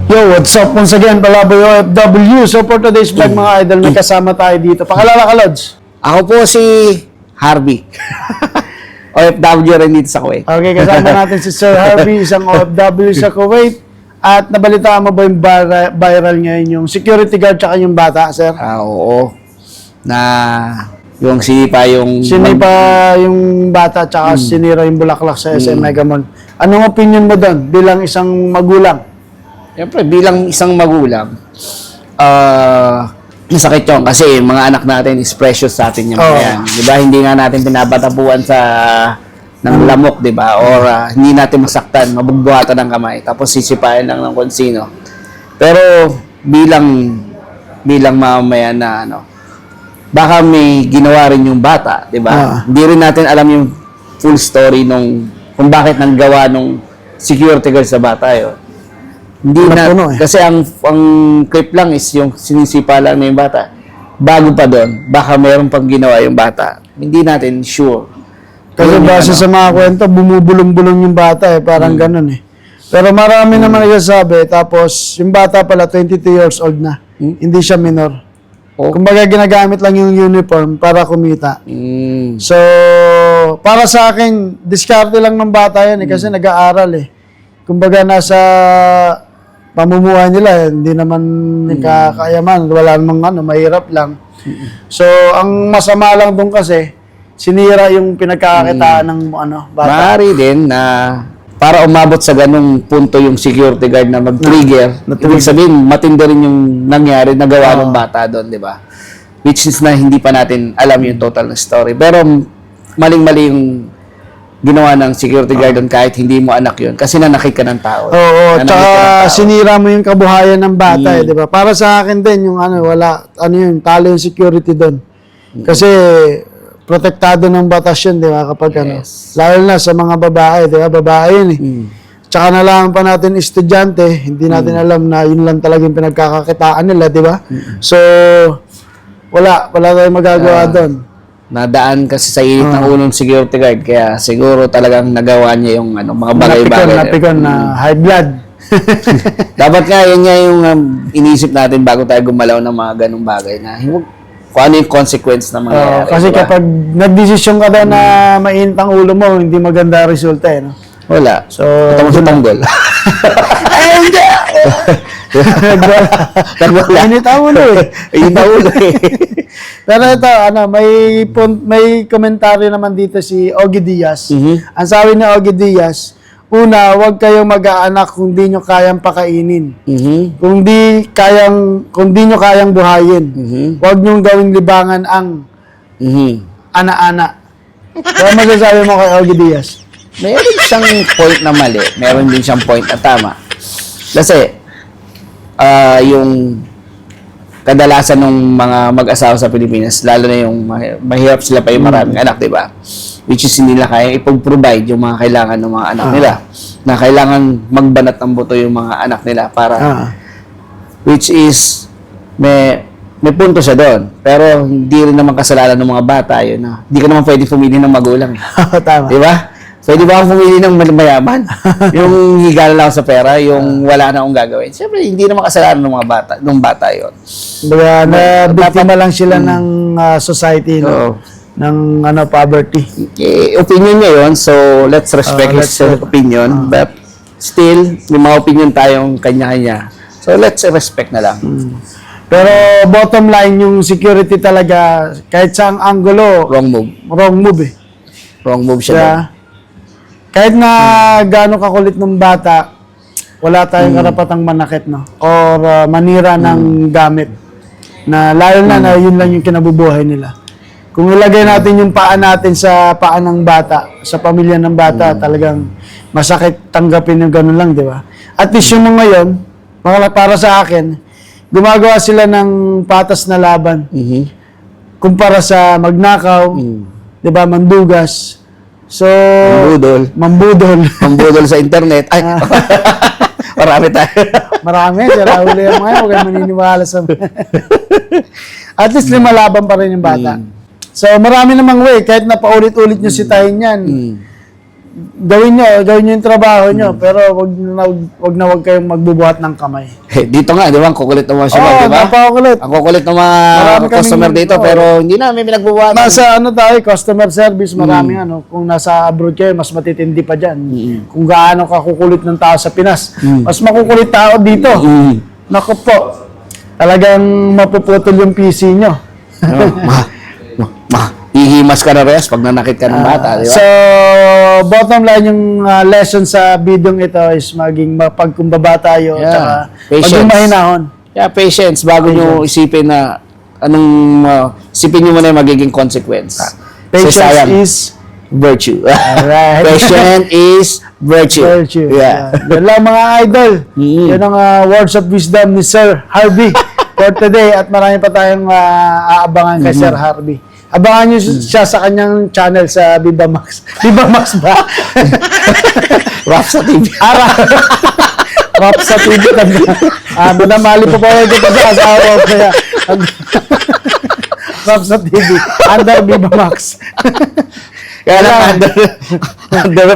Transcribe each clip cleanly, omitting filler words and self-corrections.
Yo, what's up once again, Palaboy OFW. So for today's vlog mga idol, may kasama tayo dito. Pakilala ka, Lods. Ako po si Harvey. OFW rin dito sa Kuwait. Okay, kasama natin si Sir Harvey, isang OFW sa Kuwait. At nabalitaan mo ba yung viral ngayon yung security guard tsaka yung bata, sir? Oo. Na yung sinipa yung... Sinipa yung bata tsaka sinira yung bulaklak sa SM Mega Mall. Anong opinion mo doon bilang isang magulang? Siyempre, bilang isang magulang, masakit yun kasi mga anak natin is precious sa atin yung yan. Di ba? Hindi nga natin pinapatapuan sa ng lamok, di ba? Or hindi natin masaktan, mabugbuhatan ng kamay, tapos sisipain lang ng kung sino. Pero bilang mamamayan na baka may ginawa rin yung bata, di ba? Hindi rin natin alam yung full story nung kung bakit nanggawa nung security guard sa bata yun. Hindi na, kasi ang clip lang is yung sinisipa lang na yung bata. Bago pa doon, baka mayroon pang ginawa yung bata. Hindi natin sure. Kasi base sa mga kwento, bumubulong-bulong yung bata parang ganun Pero marami naman nagsasabi, tapos yung bata pala 22 years old na. Hindi siya minor. Kumbaga ginagamit lang yung uniform para kumita. So, para sa akin, diskarte lang ng bata yan kasi nag-aaral Kumbaga nasa pamumuhay nila, hindi naman kakayaman, wala namang mahirap lang. So, ang masama lang doon kasi, sinira yung pinagkakakitaan ng bata. Maaari din na para umabot sa ganung punto yung security guard na mag-trigger, ibig sabihin, matindi rin yung nangyari, nagawa ng bata doon, di ba? Which is na hindi pa natin alam yung total na story. Pero maling-mali yung ginawa ng security guard doon kahit hindi mo anak yun. Kasi nanakit ka ng tao. Oo, tsaka sinira mo yung kabuhayan ng bata di ba? Para sa akin din, yung talo yung security doon. Kasi protektado ng batas yun, di ba? Kapag lalo na sa mga babae, di ba? Babae yun Tsaka nalaman pa natin estudyante, hindi natin alam na yun lang talaga yung pinagkakakitaan nila, di ba? So, wala tayong magagawa doon. Nadaan kasi sa init ng unong security guard, kaya siguro talagang nagawa niya yung mga bagay-bagay. Napikon na high blood. Dapat nga, yun nga yung inisip natin bago tayo gumalaw ng mga ganong bagay na kung ano yung consequence na mangyayari. Kasi diba? Kapag nagdesisyon ka daw na mainit ang ulo mo, hindi maganda resulta Wala. So, ito mo sa tanggol. Ay, hindi! Nagwala. Init ang ulo Init ang ulo Pero ito, may komentaryo naman dito si Ogie Diaz. Ang sabi ni Ogie Diaz, una, huwag kayong mag-aanak kung di nyo kayang pakainin. Kung di nyo kayang buhayin. Huwag nyo gawing libangan ang ana-ana. Kaya masasabi mo kay Ogie Diaz? Meron siyang point na mali. Meron din siyang point na tama. Kasi, yung kadalasan ng mga mag-asawa sa Pilipinas, lalo na yung mahirap sila pa yung maraming anak, di ba? Which is hindi nila kaya ipag-provide yung mga kailangan ng mga anak nila. Na kailangan magbanat ng buto yung mga anak nila para which is may punto siya doon. Pero hindi rin naman kasalanan ng mga bata yun. Hindi ka naman pwede pumili ng magulang. Tama. Di ba? Pwede ba akong pumili ng mayaman? Yung higala lang sa pera, yung wala na akong gagawin. Siyempre, hindi naman kasalanan ng mga bata, nung bata yun. Biktima lang sila ng society, ng poverty. Opinion niya yun, so let's respect his opinion. But still, may mga opinion tayong kanya-kanya. So let's respect na lang. Pero bottom line, yung security talaga, kahit saang angulo, Wrong move. Wrong move Wrong move siya. Kahit na gaano kakulit ng bata, wala tayong karapatang manakit, or manira ng gamit. Na lalo na yun lang yung kinabubuhay nila. Kung ilagay natin yung paa natin sa paa ng bata, sa pamilya ng bata, talagang masakit tanggapin yung ganun lang, di ba? At least yung mga ngayon, para sa akin, gumagawa sila ng patas na laban. Kumpara sa magnakaw, di ba, mandugas. So, Mambudol sa internet. Ay, marami tayo. Marami. Sira uli yung mga huwag kayo maniniwala sa At least lumalaban pa rin yung bata. So, marami namang way. Kahit na paulit-ulit nyo sitahin yan, gawin nyo yung trabaho nyo, pero wag kayong magbubuhat ng kamay. Dito nga, di ba? Ang kukulit ng mga shopper, Oo, di ba? napakakulit. Ang kukulit ng mga Marami customer kaming- dito, oo. pero hindi namin pinagbubuhatan. Nasa tayo, customer service, maraming kung nasa abroad kayo, mas matitindi pa dyan. Kung gaano ka kukulit ng tao sa Pinas, mas makukulit tao dito. Naku po, talagang mapuputol yung PC nyo. Hihimas ka na res pag nanakit ka ng bata, di ba? So, bottom line yung lesson sa bidong ito is maging mapagkumbaba tayo, Yeah. tsaka Patience. maging mahinahon. Yeah, patience bago nyo isipin na isipin nyo muna yung magiging consequence. Kasi sayang. Patience is Virtue. Alright. Patient is virtue. virtue. Yeah. Yan lang mga idol. Yan ang words of wisdom ni Sir Harvey for today at marami pa tayong aabangan kay Sir Harvey. Abangan nyo siya sa kanyang channel sa Viva Max. Viva Max ba? Rap sa TV. Rap sa TV. Madamali po po dito sa asawa ko. Kaya, Rap sa TV. Under Viva Max. Kaya lang, under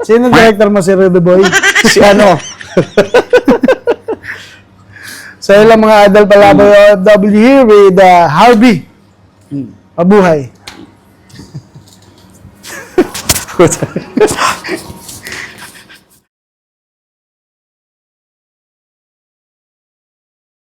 Sino director mo si Rudy Boy? si ano? Sa ilang mga idol pala W here with Harvey. Mabuhay.